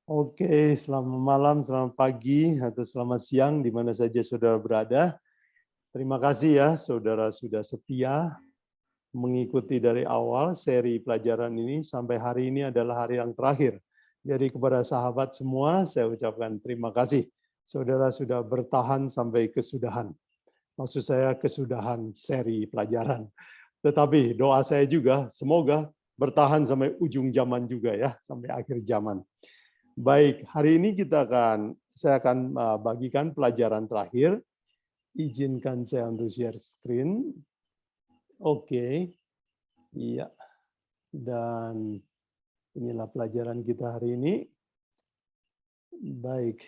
Oke, selamat malam, selamat pagi, atau selamat siang, di mana saja saudara berada. Terima kasih ya, saudara sudah setia mengikuti dari awal seri pelajaran ini sampai hari ini adalah hari yang terakhir. Jadi kepada sahabat semua, saya ucapkan terima kasih. Saudara sudah bertahan sampai kesudahan. Maksud saya kesudahan seri pelajaran. Tetapi doa saya juga, semoga bertahan sampai ujung zaman juga ya, sampai akhir zaman. Baik, hari ini saya akan bagikan pelajaran terakhir. Izinkan saya untuk share screen. Oke, iya. Dan inilah pelajaran kita hari ini. Baik.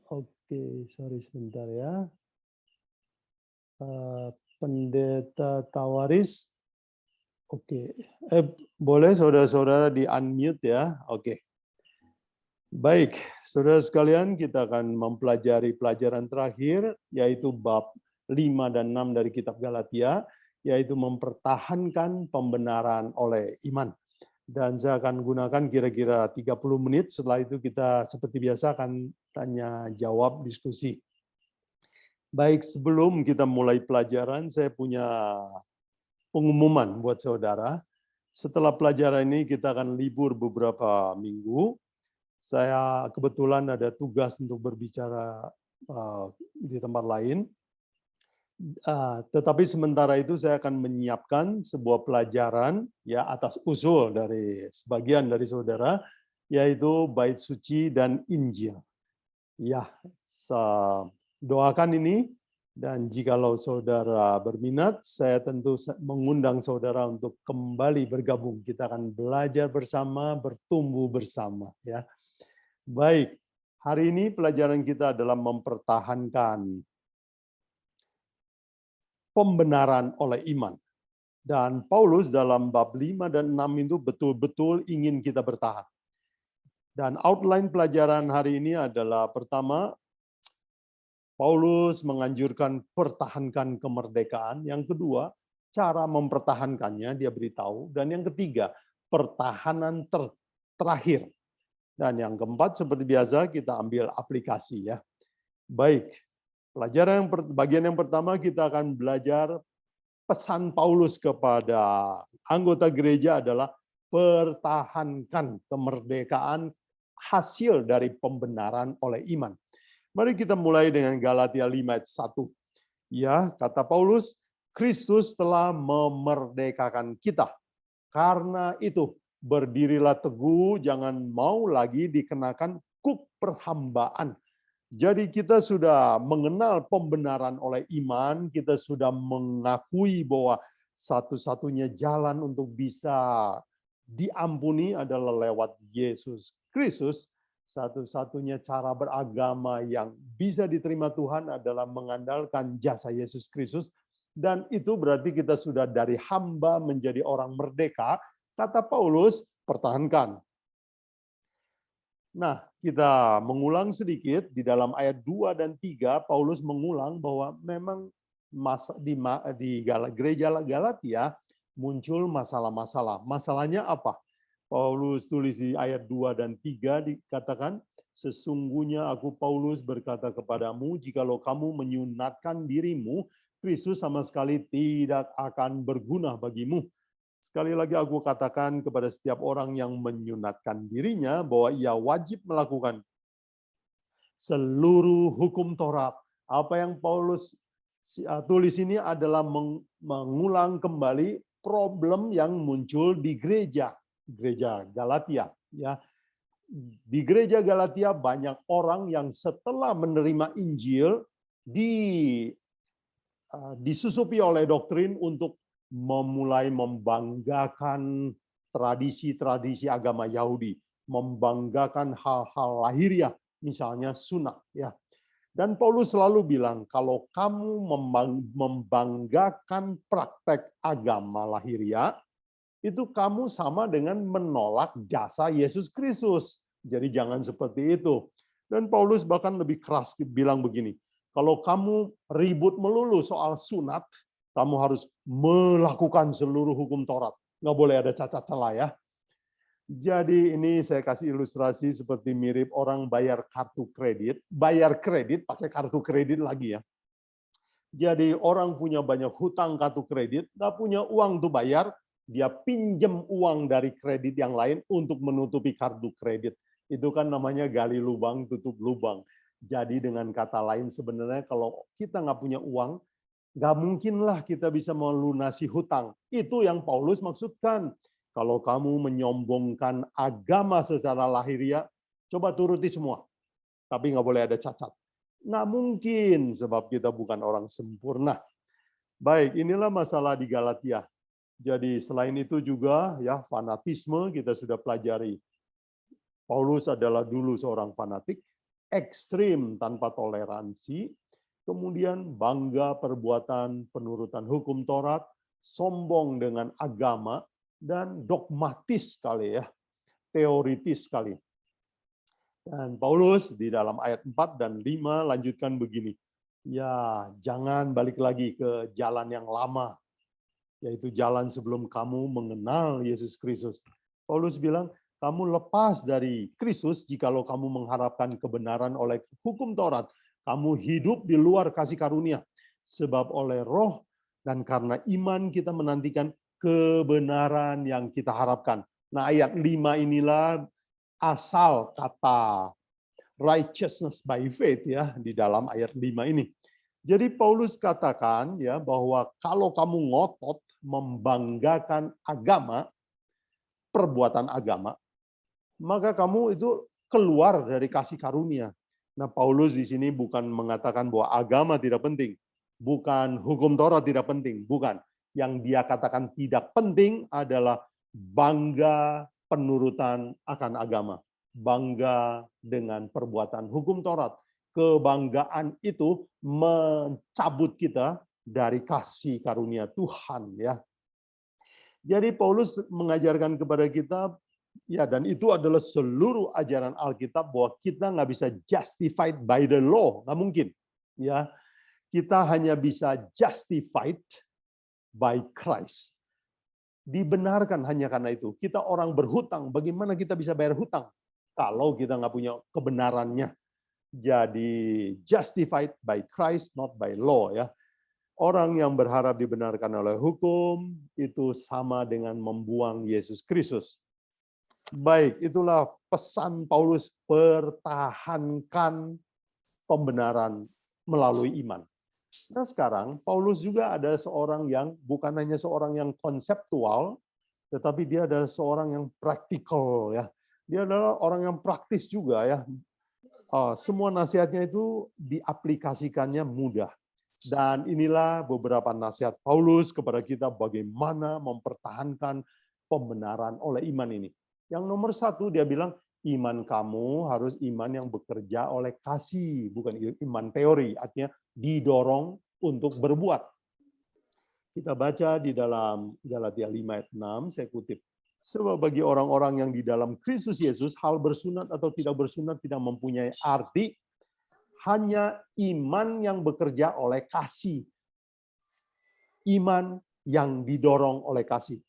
Oke, sorry sebentar ya. Pendeta Tawaris. Oke, boleh saudara-saudara di-unmute ya. Oke. Baik, saudara sekalian, kita akan mempelajari pelajaran terakhir, yaitu bab 5 dan 6 dari kitab Galatia, yaitu mempertahankan pembenaran oleh iman. Dan saya akan gunakan kira-kira 30 menit, setelah itu kita seperti biasa akan tanya jawab diskusi. Baik, sebelum kita mulai pelajaran, saya punya pengumuman buat saudara. Setelah pelajaran ini kita akan libur beberapa minggu. Saya kebetulan ada tugas untuk berbicara di tempat lain. Tetapi sementara itu saya akan menyiapkan sebuah pelajaran ya atas usul dari sebagian dari saudara, yaitu bait suci dan Injil. Ya, doakan ini, dan jikalau saudara berminat, saya tentu mengundang saudara untuk kembali bergabung. Kita akan belajar bersama, bertumbuh bersama ya. Baik, hari ini pelajaran kita adalah mempertahankan pembenaran oleh iman. Dan Paulus dalam bab 5 dan 6 itu betul-betul ingin kita bertahan. Dan outline pelajaran hari ini adalah pertama, Paulus menganjurkan pertahankan kemerdekaan. Yang kedua, cara mempertahankannya dia beritahu. Dan yang ketiga, pertahanan terakhir. Dan yang keempat, seperti biasa, kita ambil aplikasi ya. Baik, bagian yang pertama kita akan belajar pesan Paulus kepada anggota gereja adalah pertahankan kemerdekaan hasil dari pembenaran oleh iman. Mari kita mulai dengan Galatia 5 ayat 1. Ya, kata Paulus, Kristus telah memerdekakan kita. Karena itu, berdirilah teguh, jangan mau lagi dikenakan kuk perhambaan. Jadi kita sudah mengenal pembenaran oleh iman, kita sudah mengakui bahwa satu-satunya jalan untuk bisa diampuni adalah lewat Yesus Kristus. Satu-satunya cara beragama yang bisa diterima Tuhan adalah mengandalkan jasa Yesus Kristus. Dan itu berarti kita sudah dari hamba menjadi orang merdeka. Kata Paulus, pertahankan. Nah, kita mengulang sedikit di dalam ayat 2 dan 3, Paulus mengulang bahwa memang di gereja Galatia muncul masalah-masalah. Masalahnya apa? Paulus tulis di ayat 2 dan 3 dikatakan, sesungguhnya aku Paulus berkata kepadamu, jikalau kamu menyunatkan dirimu, Kristus sama sekali tidak akan berguna bagimu. Sekali lagi aku katakan kepada setiap orang yang menyunatkan dirinya bahwa ia wajib melakukan seluruh hukum Taurat. Apa yang Paulus tulis ini adalah mengulang kembali problem yang muncul di gereja Galatia. Ya, di gereja Galatia banyak orang yang setelah menerima Injil disusupi oleh doktrin untuk memulai membanggakan tradisi-tradisi agama Yahudi, membanggakan hal-hal lahiriah, misalnya sunat. Ya. Dan Paulus selalu bilang, kalau kamu membanggakan praktek agama lahiriah, itu kamu sama dengan menolak jasa Yesus Kristus. Jadi jangan seperti itu. Dan Paulus bahkan lebih keras bilang begini, kalau kamu ribut melulu soal sunat, kamu harus melakukan seluruh hukum Taurat. Nggak boleh ada cacat celah ya. Jadi ini saya kasih ilustrasi seperti mirip orang bayar kartu kredit, bayar kredit pakai kartu kredit lagi ya. Jadi orang punya banyak hutang kartu kredit, nggak punya uang untuk bayar, dia pinjam uang dari kredit yang lain untuk menutupi kartu kredit. Itu kan namanya gali lubang, tutup lubang. Jadi dengan kata lain sebenarnya kalau kita nggak punya uang, nggak mungkinlah kita bisa melunasi hutang. Itu yang Paulus maksudkan. Kalau kamu menyombongkan agama secara lahiriah, coba turuti semua. Tapi nggak boleh ada cacat. Nggak mungkin, sebab kita bukan orang sempurna. Baik, inilah masalah di Galatia. Jadi selain itu juga ya fanatisme kita sudah pelajari. Paulus adalah dulu seorang fanatik, ekstrim tanpa toleransi, kemudian bangga perbuatan penurutan hukum Taurat, sombong dengan agama, dan dogmatis sekali ya, teoritis sekali. Dan Paulus di dalam ayat 4 dan 5 lanjutkan begini, ya jangan balik lagi ke jalan yang lama, yaitu jalan sebelum kamu mengenal Yesus Kristus. Paulus bilang, kamu lepas dari Kristus jikalau kamu mengharapkan kebenaran oleh hukum Taurat. Kamu hidup di luar kasih karunia. Sebab oleh roh dan karena iman kita menantikan kebenaran yang kita harapkan. Nah ayat 5 inilah asal kata righteousness by faith ya di dalam ayat 5 ini. Jadi Paulus katakan ya bahwa kalau kamu ngotot membanggakan agama, perbuatan agama, maka kamu itu keluar dari kasih karunia. Nah, Paulus di sini bukan mengatakan bahwa agama tidak penting, bukan hukum Taurat tidak penting, bukan. Yang dia katakan tidak penting adalah bangga penurutan akan agama, bangga dengan perbuatan hukum Taurat. Kebanggaan itu mencabut kita dari kasih karunia Tuhan ya. Jadi Paulus mengajarkan kepada kita ya, dan itu adalah seluruh ajaran Alkitab bahwa kita nggak bisa justified by the law, nggak mungkin. Ya, kita hanya bisa justified by Christ. Dibenarkan hanya karena itu. Kita orang berhutang, bagaimana kita bisa bayar hutang kalau kita nggak punya kebenarannya? Jadi justified by Christ, not by law ya. Orang yang berharap dibenarkan oleh hukum itu sama dengan membuang Yesus Kristus. Baik, itulah pesan Paulus, pertahankan pembenaran melalui iman. Nah sekarang Paulus juga ada seorang yang bukan hanya seorang yang konseptual, tetapi dia adalah seorang yang praktikal ya. Dia adalah orang yang praktis juga ya. Semua nasihatnya itu diaplikasikannya mudah. Dan inilah beberapa nasihat Paulus kepada kita bagaimana mempertahankan pembenaran oleh iman ini. Yang nomor satu dia bilang, iman kamu harus iman yang bekerja oleh kasih, bukan iman teori, artinya didorong untuk berbuat. Kita baca di dalam Galatia 5 ayat 6, saya kutip. Sebab bagi orang-orang yang di dalam Kristus Yesus, hal bersunat atau tidak bersunat tidak mempunyai arti, hanya iman yang bekerja oleh kasih. Iman yang didorong oleh kasih.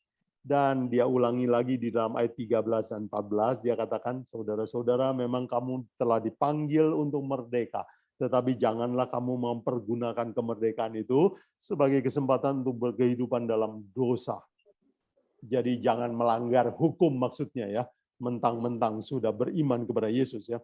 Dan dia ulangi lagi di dalam ayat 13 dan 14, dia katakan, saudara-saudara memang kamu telah dipanggil untuk merdeka, tetapi janganlah kamu mempergunakan kemerdekaan itu sebagai kesempatan untuk berkehidupan dalam dosa. Jadi jangan melanggar hukum maksudnya ya, mentang-mentang sudah beriman kepada Yesus ya.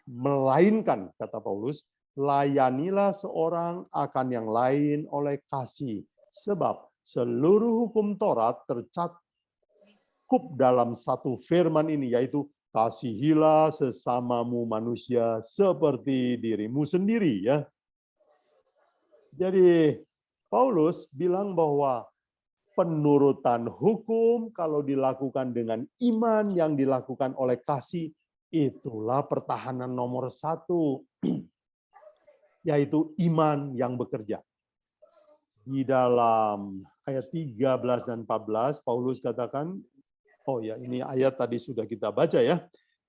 Melainkan, kata Paulus, layanilah seorang akan yang lain oleh kasih. Sebab seluruh hukum Taurat tercakup dalam satu firman ini, yaitu kasihilah sesamamu manusia seperti dirimu sendiri. Ya. Jadi Paulus bilang bahwa penurutan hukum kalau dilakukan dengan iman yang dilakukan oleh kasih, itulah pertahanan nomor satu, yaitu iman yang bekerja. Di dalam ayat 13 dan 14, Paulus katakan, oh ya ini ayat tadi sudah kita baca ya,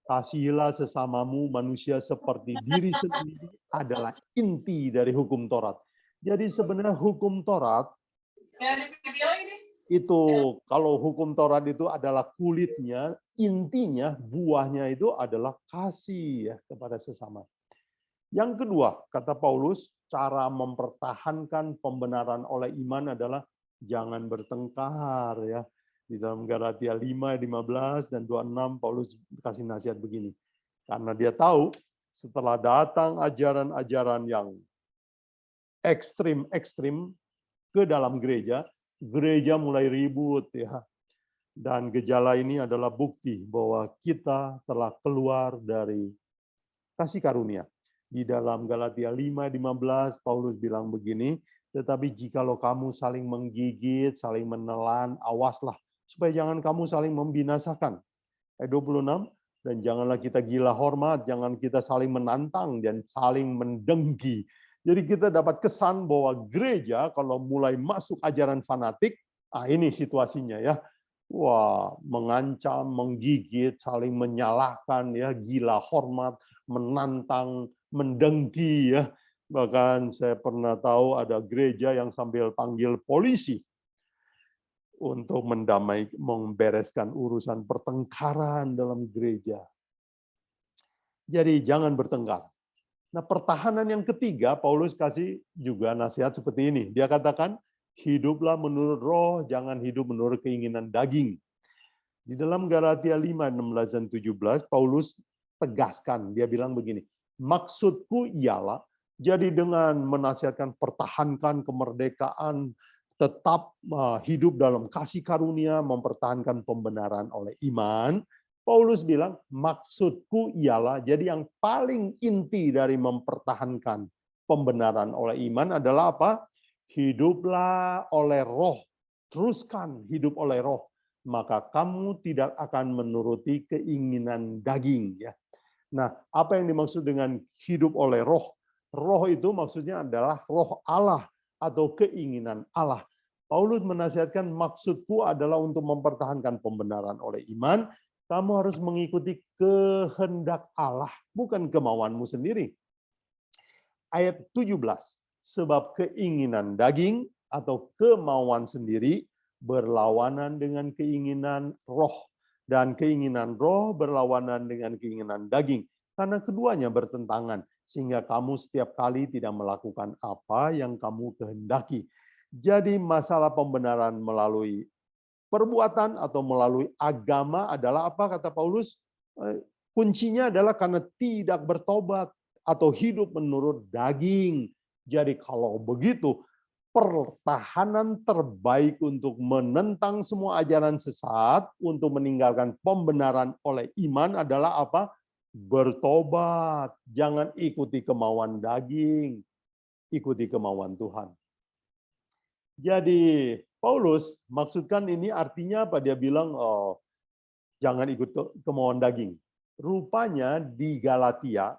kasihilah sesamamu manusia seperti diri sendiri adalah inti dari hukum Taurat. Jadi sebenarnya hukum Taurat itu kalau hukum Taurat itu adalah kulitnya, intinya buahnya itu adalah kasih ya kepada sesama. Yang kedua, kata Paulus, cara mempertahankan pembenaran oleh iman adalah jangan bertengkar ya. Di dalam Galatia 5:15 dan 26 Paulus kasih nasihat begini. Karena dia tahu setelah datang ajaran-ajaran yang ekstrim-ekstrim ke dalam gereja, gereja mulai ribut ya. Dan gejala ini adalah bukti bahwa kita telah keluar dari kasih karunia. Di dalam Galatia 5:15 Paulus bilang begini, tetapi jikalau kamu saling menggigit, saling menelan, awaslah supaya jangan kamu saling membinasakan. Ayat 26, dan janganlah kita gila hormat, jangan kita saling menantang dan saling mendengki. Jadi kita dapat kesan bahwa gereja kalau mulai masuk ajaran fanatik, ini situasinya ya. Wah, mengancam, menggigit, saling menyalahkan ya, gila hormat, menantang, mendengki ya. Bahkan saya pernah tahu ada gereja yang sambil panggil polisi untuk membereskan urusan pertengkaran dalam gereja. Jadi jangan bertengkar. Nah, pertahanan yang ketiga, Paulus kasih juga nasihat seperti ini. Dia katakan, hiduplah menurut roh, jangan hidup menurut keinginan daging. Di dalam Galatia 5:16 dan 17, Paulus tegaskan, dia bilang begini, maksudku ialah, jadi dengan menasihatkan pertahankan kemerdekaan, tetap hidup dalam kasih karunia, mempertahankan pembenaran oleh iman, Paulus bilang, maksudku ialah, jadi yang paling inti dari mempertahankan pembenaran oleh iman adalah apa? Hiduplah oleh roh. Teruskan hidup oleh roh. Maka kamu tidak akan menuruti keinginan daging. Ya. Nah, apa yang dimaksud dengan hidup oleh roh? Roh itu maksudnya adalah roh Allah atau keinginan Allah. Paulus menasihatkan maksudku adalah untuk mempertahankan pembenaran oleh iman, kamu harus mengikuti kehendak Allah, bukan kemauanmu sendiri. Ayat 17, sebab keinginan daging atau kemauan sendiri berlawanan dengan keinginan roh, dan keinginan roh berlawanan dengan keinginan daging, karena keduanya bertentangan, sehingga kamu setiap kali tidak melakukan apa yang kamu kehendaki. Jadi masalah pembenaran melalui perbuatan atau melalui agama adalah apa kata Paulus? Kuncinya adalah karena tidak bertobat atau hidup menurut daging. Jadi kalau begitu, pertahanan terbaik untuk menentang semua ajaran sesat, untuk meninggalkan pembenaran oleh iman adalah apa? Bertobat. Jangan ikuti kemauan daging, ikuti kemauan Tuhan. Jadi Paulus maksudkan ini artinya apa? Dia bilang, oh, jangan ikut kemauan daging. Rupanya di Galatia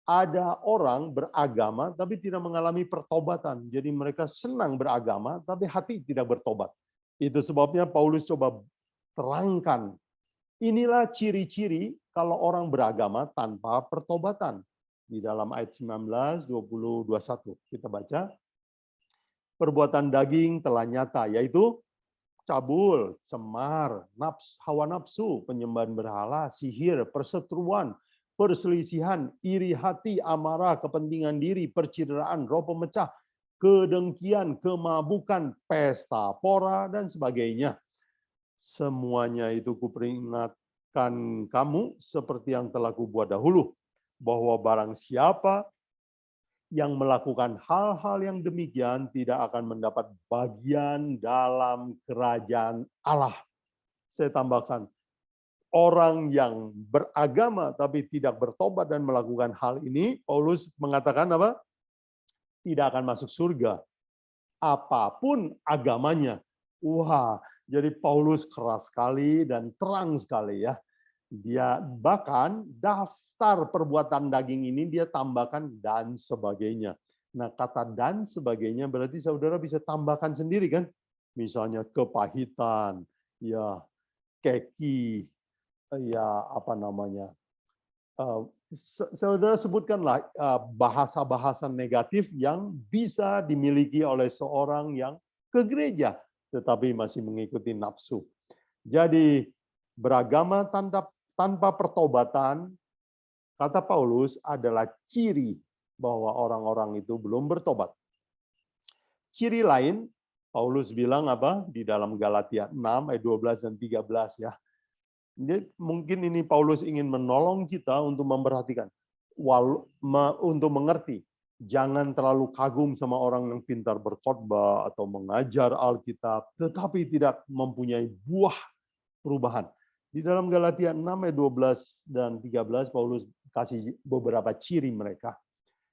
ada orang beragama tapi tidak mengalami pertobatan. Jadi mereka senang beragama tapi hati tidak bertobat. Itu sebabnya Paulus coba terangkan. Inilah ciri-ciri kalau orang beragama tanpa pertobatan. Di dalam ayat 19, 20, 21. Kita baca. Perbuatan daging telah nyata, yaitu cabul, cemar, hawa nafsu, penyembahan berhala, sihir, perseteruan, perselisihan, iri hati, amarah, kepentingan diri, percideraan, roh pemecah, kedengkian, kemabukan, pesta pora, dan sebagainya. Semuanya itu kuperingatkan kamu seperti yang telah kubuat dahulu, bahwa barang siapa yang melakukan hal-hal yang demikian tidak akan mendapat bagian dalam kerajaan Allah. Saya tambahkan, orang yang beragama tapi tidak bertobat dan melakukan hal ini, Paulus mengatakan apa? Tidak akan masuk surga. Apapun agamanya. Wah, jadi Paulus keras sekali dan terang sekali ya. Dia bahkan daftar perbuatan daging ini dia tambahkan dan sebagainya. Nah, kata dan sebagainya berarti saudara bisa tambahkan sendiri kan? Misalnya kepahitan, ya keki, ya apa namanya? Saudara sebutkanlah bahasa-bahasa negatif yang bisa dimiliki oleh seorang yang ke gereja. tetapi masih mengikuti nafsu. Jadi beragama tanpa pertobatan, kata Paulus, adalah ciri bahwa orang-orang itu belum bertobat. Ciri lain, Paulus bilang apa? Di dalam Galatia 6 ayat 12 dan 13 ya. Jadi, mungkin ini Paulus ingin menolong kita untuk memperhatikan, untuk mengerti. Jangan terlalu kagum sama orang yang pintar berkhotbah atau mengajar Alkitab, tetapi tidak mempunyai buah perubahan. Di dalam Galatia 6 ayat 12 dan 13, Paulus kasih beberapa ciri mereka.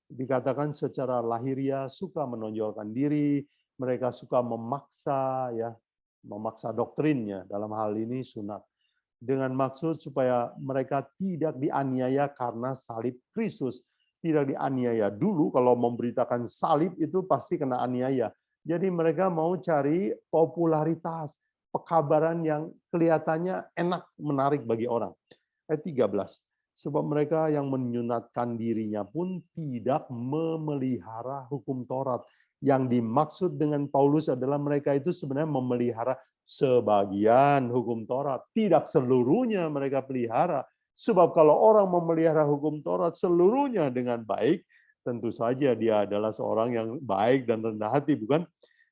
Dikatakan secara lahiriah suka menonjolkan diri, mereka suka memaksa doktrinnya, dalam hal ini sunat. Dengan maksud supaya mereka tidak dianiaya karena salib Kristus. Tidak dianiaya dulu, kalau memberitakan salib itu pasti kena aniaya. Jadi mereka mau cari popularitas, pekabaran yang kelihatannya enak, menarik bagi orang. Ayat 13. Sebab mereka yang menyunatkan dirinya pun tidak memelihara hukum Taurat. Yang dimaksud dengan Paulus adalah mereka itu sebenarnya memelihara sebagian hukum Taurat. Tidak seluruhnya mereka pelihara. Sebab kalau orang memelihara hukum Taurat seluruhnya dengan baik, tentu saja dia adalah seorang yang baik dan rendah hati, bukan?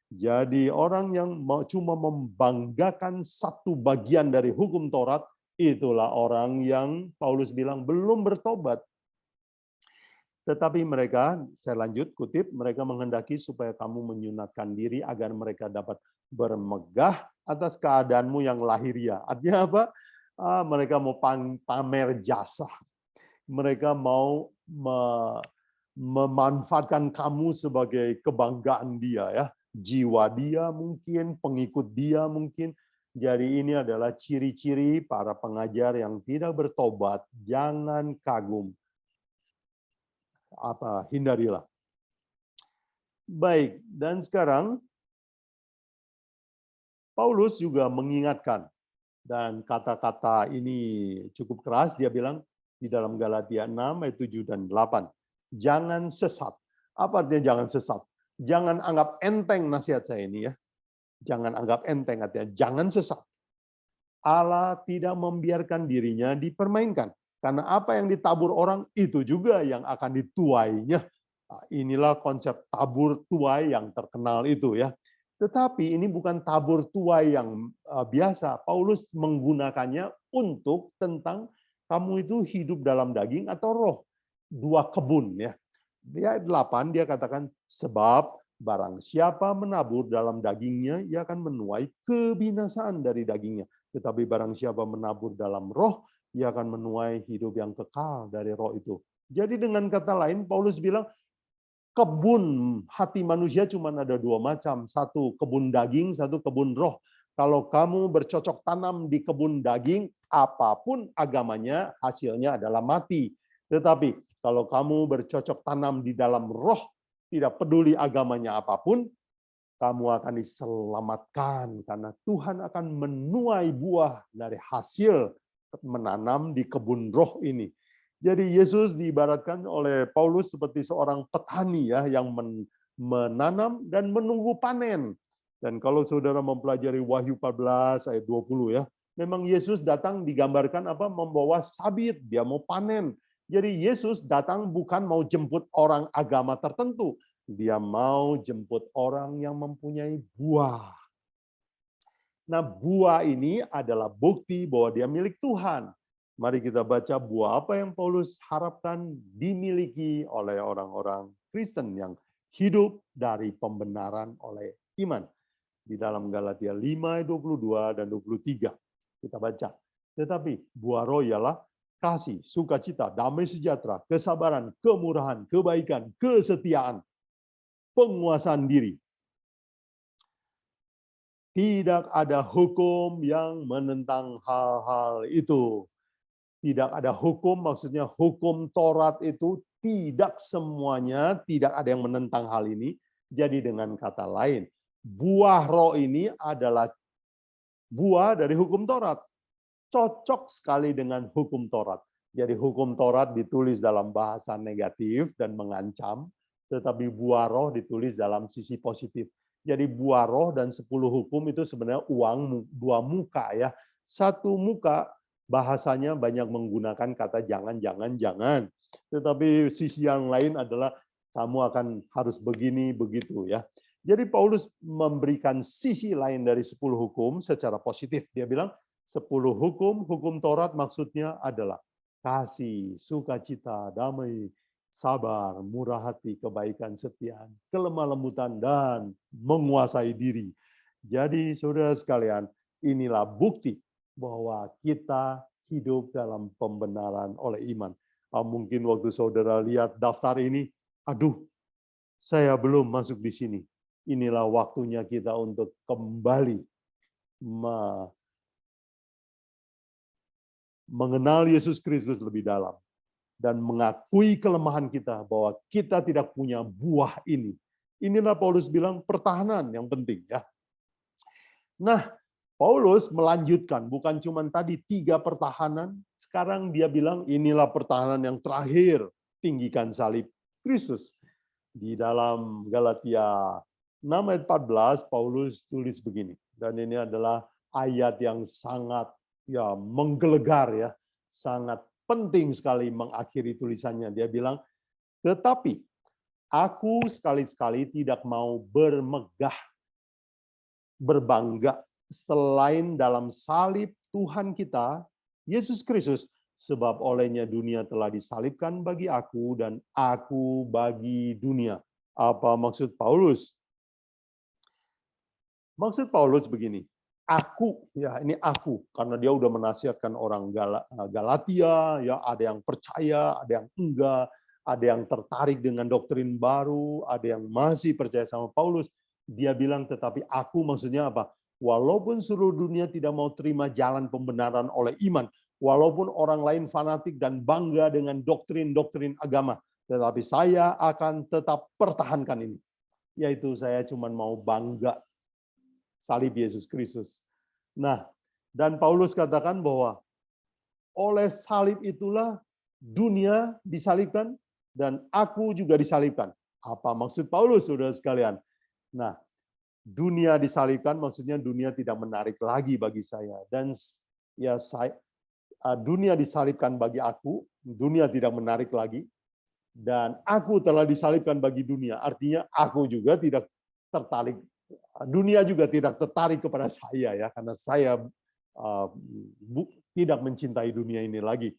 Jadi orang yang cuma membanggakan satu bagian dari hukum Taurat, itulah orang yang Paulus bilang belum bertobat. Tetapi mereka, saya lanjut kutip, mereka menghendaki supaya kamu menyunatkan diri agar mereka dapat bermegah atas keadaanmu yang lahiriah. Artinya apa? Mereka mau pamer jasa. Mereka mau memanfaatkan kamu sebagai kebanggaan dia, ya. Jiwa dia mungkin, pengikut dia mungkin. Jadi ini adalah ciri-ciri para pengajar yang tidak bertobat. Jangan kagum. Hindarilah. Baik, dan sekarang Paulus juga mengingatkan, dan kata-kata ini cukup keras, dia bilang di dalam Galatia 6 ayat 7 dan 8. Jangan sesat. Apa artinya jangan sesat? Jangan anggap enteng nasihat saya ini ya. Jangan anggap enteng, artinya jangan sesat. Allah tidak membiarkan dirinya dipermainkan. Karena apa yang ditabur orang, itu juga yang akan dituainya. Nah, inilah konsep tabur tuai yang terkenal itu ya. Tetapi ini bukan tabur tuai yang biasa. Paulus menggunakannya untuk tentang kamu itu hidup dalam daging atau roh. Dua kebun ya. Di ayat 8 dia katakan, sebab barang siapa menabur dalam dagingnya, ia akan menuai kebinasaan dari dagingnya. Tetapi barang siapa menabur dalam roh, ia akan menuai hidup yang kekal dari roh itu. Jadi dengan kata lain, Paulus bilang, kebun hati manusia cuma ada dua macam. Satu kebun daging, satu kebun roh. Kalau kamu bercocok tanam di kebun daging, apapun agamanya, hasilnya adalah mati. Tetapi kalau kamu bercocok tanam di dalam roh, tidak peduli agamanya apapun, kamu akan diselamatkan karena Tuhan akan menuai buah dari hasil menanam di kebun roh ini. Jadi Yesus diibaratkan oleh Paulus seperti seorang petani ya yang menanam dan menunggu panen. Dan kalau saudara mempelajari Wahyu 14 ayat 20 ya, memang Yesus datang digambarkan apa? Membawa sabit, dia mau panen. Jadi Yesus datang bukan mau jemput orang agama tertentu, dia mau jemput orang yang mempunyai buah. Nah, buah ini adalah bukti bahwa dia milik Tuhan. Mari kita baca buah apa yang Paulus harapkan dimiliki oleh orang-orang Kristen yang hidup dari pembenaran oleh iman. Di dalam Galatia 5, 22 dan 23. Kita baca. Tetapi buah roh ialah kasih, sukacita, damai sejahtera, kesabaran, kemurahan, kebaikan, kesetiaan, penguasaan diri. Tidak ada hukum yang menentang hal-hal itu. Tidak ada hukum, maksudnya hukum Taurat itu tidak semuanya, tidak ada yang menentang hal ini. Jadi dengan kata lain, buah roh ini adalah buah dari hukum Taurat. Cocok sekali dengan hukum Taurat. Jadi hukum Taurat ditulis dalam bahasa negatif dan mengancam, tetapi buah roh ditulis dalam sisi positif. Jadi buah roh dan 10 hukum itu sebenarnya uang dua muka ya. Satu muka bahasanya banyak menggunakan kata jangan, jangan, jangan. Tetapi sisi yang lain adalah kamu akan harus begini, begitu ya. Jadi Paulus memberikan sisi lain dari 10 hukum secara positif. Dia bilang 10 hukum, hukum Taurat maksudnya adalah kasih, sukacita, damai, sabar, murah hati, kebaikan, setia, kelemah lembutan, dan menguasai diri. Jadi saudara sekalian, inilah bukti bahwa kita hidup dalam pembenaran oleh iman. Mungkin waktu saudara lihat daftar ini, aduh, saya belum masuk di sini. Inilah waktunya kita untuk kembali mengenal Yesus Kristus lebih dalam dan mengakui kelemahan kita bahwa kita tidak punya buah ini. Inilah Paulus bilang pertahanan yang penting ya. Nah, Paulus melanjutkan, bukan cuma tadi 3 pertahanan, sekarang dia bilang inilah pertahanan yang terakhir, tinggikan salib Kristus. Di dalam Galatia 6 ayat 14, Paulus tulis begini, dan ini adalah ayat yang sangat ya menggelegar ya, sangat penting sekali mengakhiri tulisannya. Dia bilang, tetapi aku sekali-sekali tidak mau berbangga selain dalam salib Tuhan kita, Yesus Kristus, sebab olehnya dunia telah disalibkan bagi aku dan aku bagi dunia. Apa maksud Paulus? Maksud Paulus begini, aku, ya ini aku, karena dia udah menasihatkan orang Galatia, ya ada yang percaya, ada yang enggak, ada yang tertarik dengan doktrin baru, ada yang masih percaya sama Paulus. Dia bilang, tetapi aku maksudnya apa? Walaupun seluruh dunia tidak mau terima jalan pembenaran oleh iman, walaupun orang lain fanatik dan bangga dengan doktrin-doktrin agama, tetapi saya akan tetap pertahankan ini. Yaitu saya cuma mau bangga salib Yesus Kristus. Nah, dan Paulus katakan bahwa oleh salib itulah dunia disalibkan dan aku juga disalibkan. Apa maksud Paulus, saudara sekalian? Nah, dunia disalibkan maksudnya dunia tidak menarik lagi bagi saya, dan ya dunia disalibkan bagi aku, dunia tidak menarik lagi, dan aku telah disalibkan bagi dunia. Artinya aku juga tidak tertarik, dunia juga tidak tertarik kepada saya ya, karena saya tidak mencintai dunia ini lagi.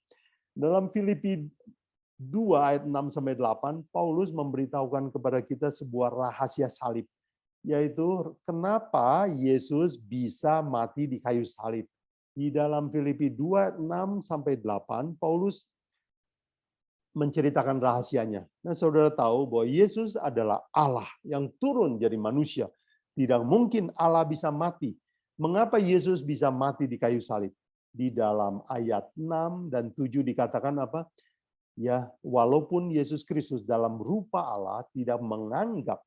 Dalam Filipi 2 ayat 6 sampai 8, Paulus memberitahukan kepada kita sebuah rahasia salib, yaitu kenapa Yesus bisa mati di kayu salib. Di dalam Filipi 2 ayat 6 sampai 8, Paulus menceritakan rahasianya. Nah, saudara tahu bahwa Yesus adalah Allah yang turun jadi manusia. Tidak mungkin Allah bisa mati. Mengapa Yesus bisa mati di kayu salib? Di dalam ayat 6 dan 7 dikatakan apa? Ya, walaupun Yesus Kristus dalam rupa Allah tidak menganggap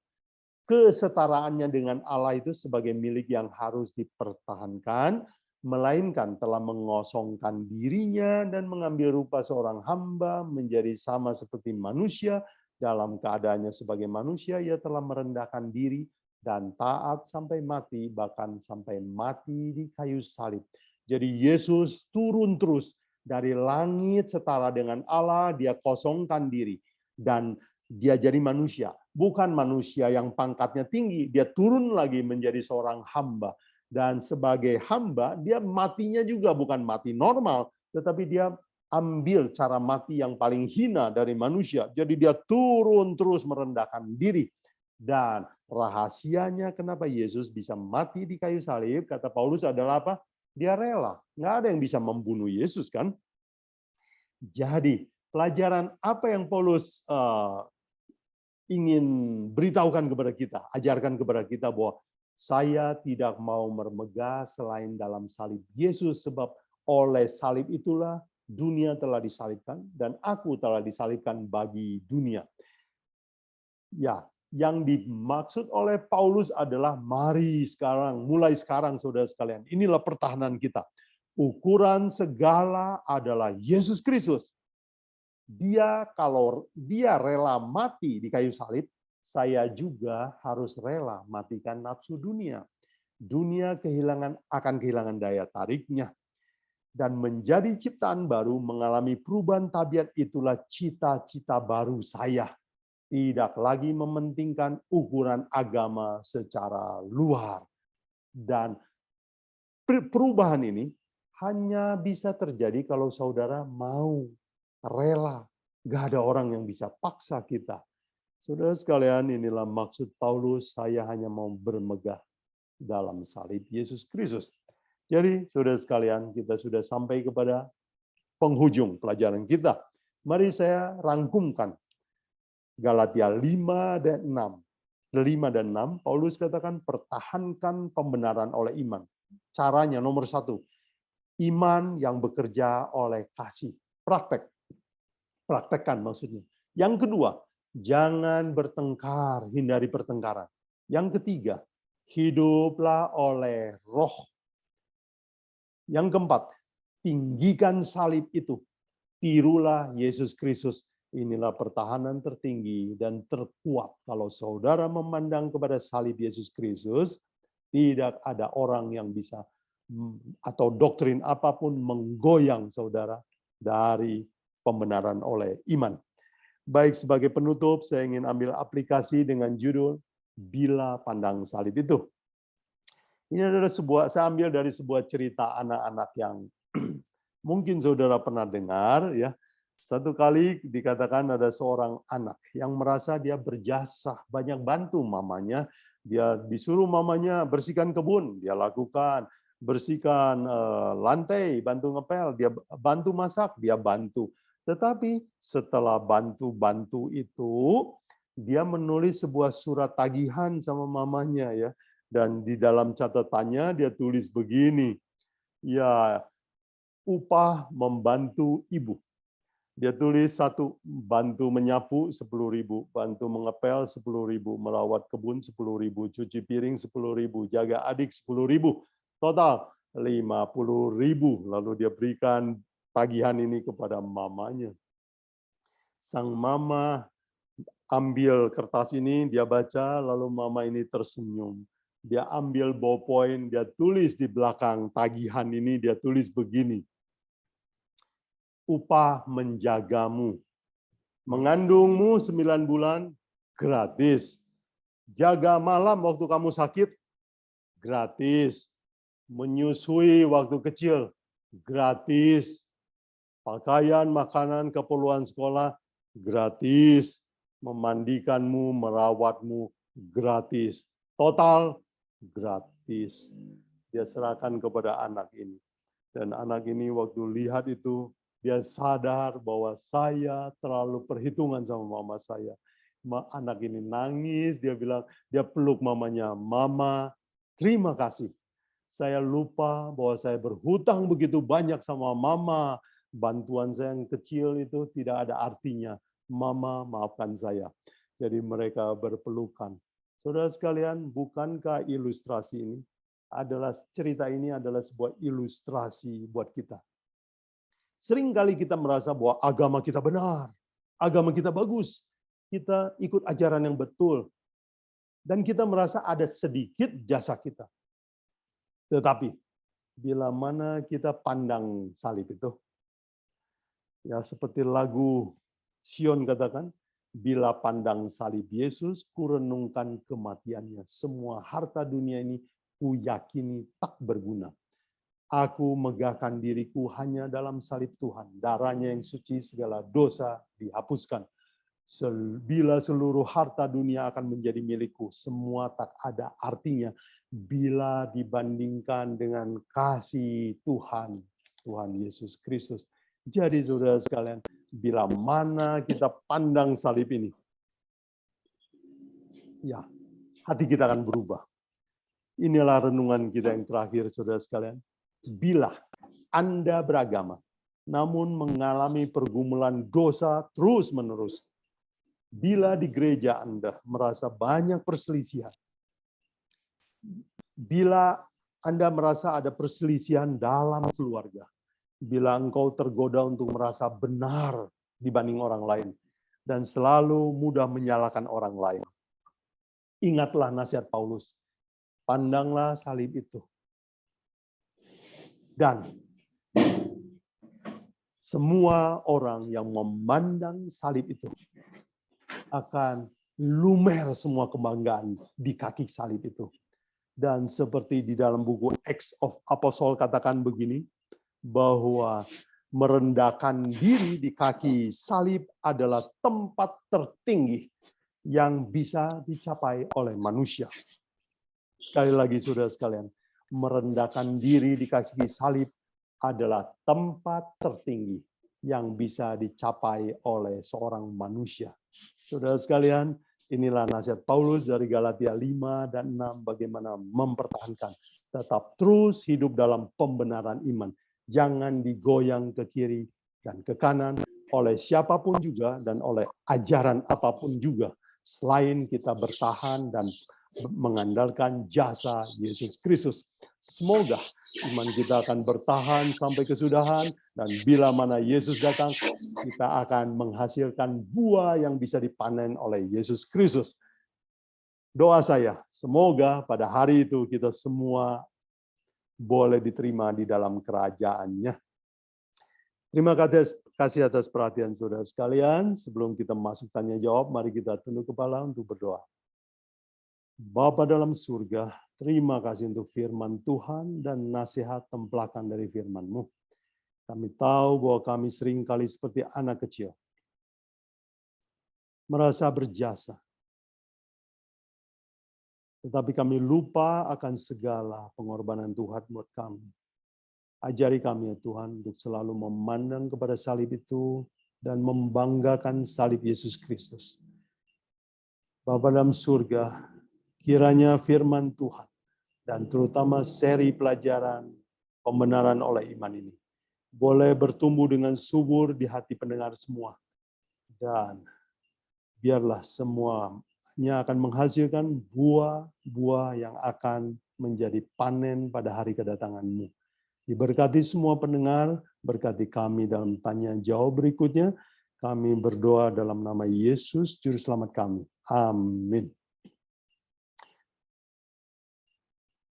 kesetaraannya dengan Allah itu sebagai milik yang harus dipertahankan, melainkan telah mengosongkan dirinya dan mengambil rupa seorang hamba menjadi sama seperti manusia. Dalam keadaannya sebagai manusia, ia telah merendahkan diri dan taat sampai mati, bahkan sampai mati di kayu salib. Jadi Yesus turun terus dari langit setara dengan Allah, dia kosongkan diri dan dia jadi manusia. Bukan manusia yang pangkatnya tinggi, dia turun lagi menjadi seorang hamba. Dan sebagai hamba, dia matinya juga bukan mati normal, tetapi dia ambil cara mati yang paling hina dari manusia. Jadi dia turun terus merendahkan diri. Dan rahasianya kenapa Yesus bisa mati di kayu salib, kata Paulus adalah apa? Dia rela. Nggak ada yang bisa membunuh Yesus, kan? Jadi, pelajaran apa yang Paulus ingin beritahukan kepada kita, ajarkan kepada kita bahwa saya tidak mau bermegah selain dalam salib Yesus, sebab oleh salib itulah dunia telah disalibkan dan aku telah disalibkan bagi dunia. Ya, yang dimaksud oleh Paulus adalah mari sekarang, mulai sekarang saudara sekalian, inilah pertahanan kita. Ukuran segala adalah Yesus Kristus. Dia kalau dia rela mati di kayu salib, saya juga harus rela matikan nafsu dunia. Dunia akan kehilangan daya tariknya. Dan menjadi ciptaan baru, mengalami perubahan tabiat, itulah cita-cita baru saya. Tidak lagi mementingkan ukuran agama secara luar. Dan perubahan ini hanya bisa terjadi kalau saudara mau, rela. Gak ada orang yang bisa paksa kita. Saudara sekalian, inilah maksud Paulus, saya hanya mau bermegah dalam salib Yesus Kristus. Jadi, saudara sekalian, kita sudah sampai kepada penghujung pelajaran kita. Mari saya rangkumkan. Galatia 5 dan 6. 5 dan 6, Paulus katakan, pertahankan pembenaran oleh iman. Caranya nomor 1, iman yang bekerja oleh kasih. Praktekkan maksudnya. Yang kedua, jangan bertengkar, hindari pertengkaran. Yang ketiga, hiduplah oleh roh. Yang keempat, tinggikan salib itu. Tirulah Yesus Kristus. Inilah pertahanan tertinggi dan terkuat. Kalau saudara memandang kepada salib Yesus Kristus, tidak ada orang yang bisa atau doktrin apapun menggoyang saudara dari pembenaran oleh iman. Baik, sebagai penutup, saya ingin ambil aplikasi dengan judul Bila Pandang Salib Itu. Ini adalah saya ambil dari sebuah cerita anak-anak yang mungkin saudara pernah dengar, ya. Satu kali dikatakan ada seorang anak yang merasa dia berjasa, banyak bantu mamanya. Dia disuruh mamanya bersihkan kebun, dia lakukan. Bersihkan lantai, bantu ngepel, dia bantu masak, dia bantu. Tetapi setelah bantu-bantu itu, dia menulis sebuah surat tagihan sama mamanya, ya. Dan di dalam catatannya dia tulis begini, ya, upah membantu ibu. Dia tulis 1, bantu menyapu 10.000, bantu mengepel 10.000, merawat kebun 10.000, cuci piring 10.000, jaga adik 10.000, total 50.000. Lalu dia berikan tagihan ini kepada mamanya. Sang mama ambil kertas ini, dia baca, lalu mama ini tersenyum. Dia ambil ballpoint, dia tulis di belakang tagihan ini, dia tulis begini, upah menjagamu. Mengandungmu 9 bulan, gratis. Jaga malam waktu kamu sakit, gratis. Menyusui waktu kecil, gratis. Pakaian, makanan, keperluan sekolah, gratis. Memandikanmu, merawatmu, gratis. Total, gratis. Dia serahkan kepada anak ini. Dan anak ini waktu lihat itu, dia sadar bahwa saya terlalu perhitungan sama mama saya. Anak ini nangis, dia bilang, dia peluk mamanya, mama, terima kasih. Saya lupa bahwa saya berhutang begitu banyak sama mama. Bantuan saya yang kecil itu tidak ada artinya. Mama, maafkan saya. Jadi mereka berpelukan. Saudara sekalian, bukankah ilustrasi ini cerita ini adalah sebuah ilustrasi buat kita? Seringkali kita merasa bahwa agama kita benar, agama kita bagus, kita ikut ajaran yang betul, dan kita merasa ada sedikit jasa kita. Tetapi, bila mana kita pandang salib itu, ya seperti lagu Sion katakan, bila pandang salib Yesus, kurenungkan kematiannya. Semua harta dunia ini kuyakini tak berguna. Aku megahkan diriku hanya dalam salib Tuhan. Darahnya yang suci, segala dosa dihapuskan. Bila seluruh harta dunia akan menjadi milikku, semua tak ada artinya bila dibandingkan dengan kasih Tuhan, Tuhan Yesus Kristus. Jadi saudara sekalian, bila mana kita pandang salib ini, ya, hati kita akan berubah. Inilah renungan kita yang terakhir, saudara sekalian. Bila Anda beragama, namun mengalami pergumulan dosa terus-menerus, bila di gereja Anda merasa banyak perselisihan, bila Anda merasa ada perselisihan dalam keluarga, bila engkau tergoda untuk merasa benar dibanding orang lain, dan selalu mudah menyalahkan orang lain, Ingatlah nasihat Paulus. Pandanglah salib itu. Dan semua orang yang memandang salib itu akan lumer semua kebanggaan di kaki salib itu. Dan seperti di dalam buku Acts of Apostle katakan begini, bahwa merendahkan diri di kaki salib adalah tempat tertinggi yang bisa dicapai oleh manusia. Sekali lagi saudara sekalian, merendahkan diri di kaki salib adalah tempat tertinggi yang bisa dicapai oleh seorang manusia. Saudara sekalian, inilah nasihat Paulus dari Galatia 5 dan 6 bagaimana mempertahankan. Tetap terus hidup dalam pembenaran iman. Jangan digoyang ke kiri dan ke kanan oleh siapapun juga dan oleh ajaran apapun juga. Selain kita bertahan dan mengandalkan jasa Yesus Kristus. Semoga iman kita akan bertahan sampai kesudahan, dan bila mana Yesus datang, kita akan menghasilkan buah yang bisa dipanen oleh Yesus Kristus. Doa saya, semoga pada hari itu kita semua boleh diterima di dalam kerajaan-Nya. Terima kasih atas perhatian saudara sekalian. Sebelum kita masuk tanya jawab, mari kita tunduk kepala untuk berdoa. Bapa dalam surga, terima kasih untuk firman Tuhan dan nasihat templakan dari firman-Mu. Kami tahu bahwa kami seringkali seperti anak kecil, merasa berjasa. Tetapi kami lupa akan segala pengorbanan Tuhan buat kami. Ajari kami ya Tuhan untuk selalu memandang kepada salib itu dan membanggakan salib Yesus Kristus. Bapa dalam surga, kiranya firman Tuhan dan terutama seri pelajaran pembenaran oleh iman ini boleh bertumbuh dengan subur di hati pendengar semua. Dan biarlah semuanya akan menghasilkan buah-buah yang akan menjadi panen pada hari kedatangan-Mu. Diberkati semua pendengar, berkati kami dalam tanya jawab berikutnya. Kami berdoa dalam nama Yesus, Juru Selamat kami. Amin.